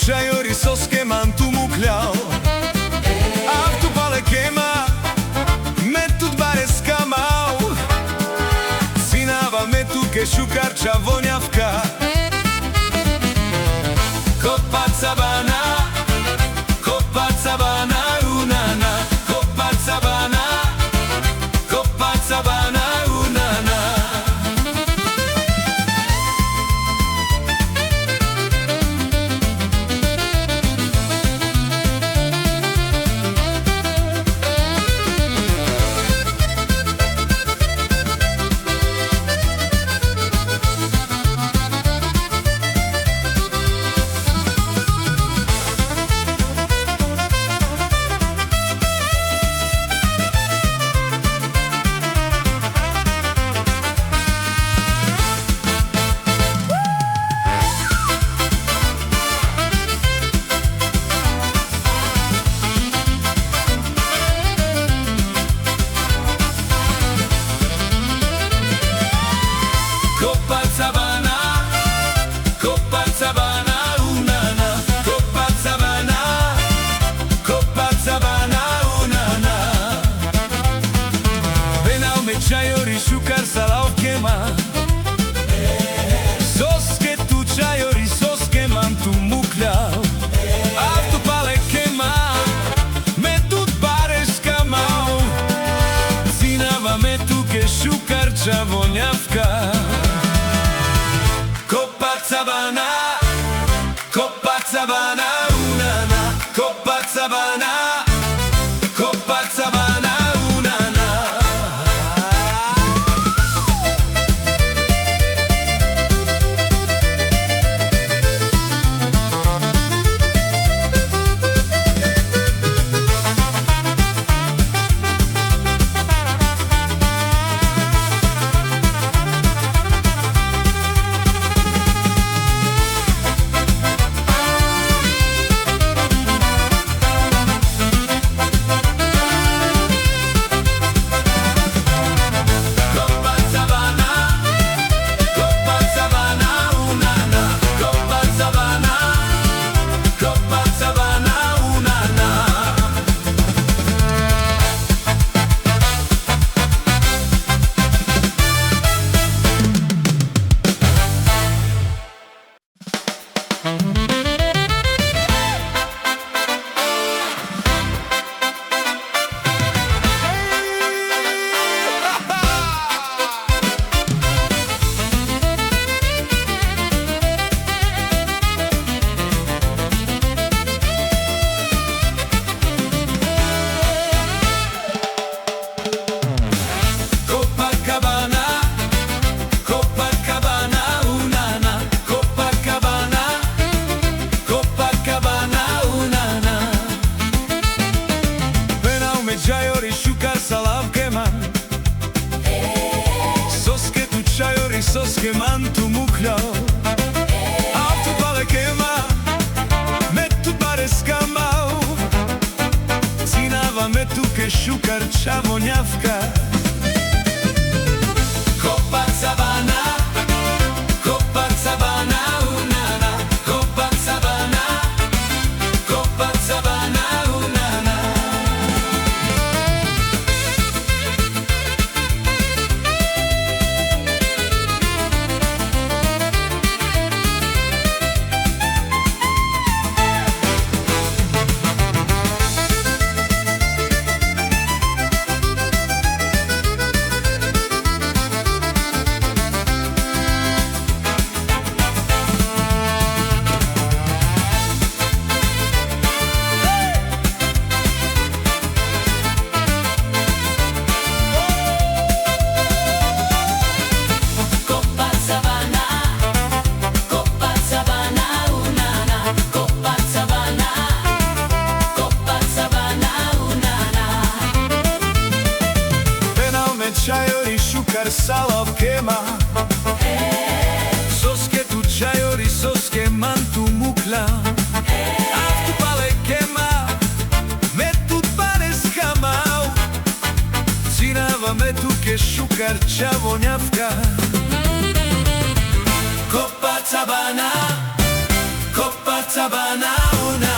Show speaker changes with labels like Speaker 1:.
Speaker 1: čajori soske mantu mukljao. Авто палекема метод баре скамал. Синава ме туке шукарча вонявка. Копа цабана, унана. Копа цабана, унана. Čajori šukar salavkema. Soske tu čajori soske mantu mukljao. Авто палекема метод баре скамал. Синава ме туке шукарча вонявка. Копа цабана, унана. Копа цабана, унана. Čajori šukar salavkema. Soske tu čajori soske mantu mukljao. Авто палекема метод баре скамал. Синава ме туке шукарча вонявка. Копа цабана, унана. Копа цабана, унана. Čajori šukar salavkema. Soske tu čajori soske mantu mukla. Авто палекема метод баре скамал. Синава ме туке шукарча вонявка. Копа цабана, Tabanaona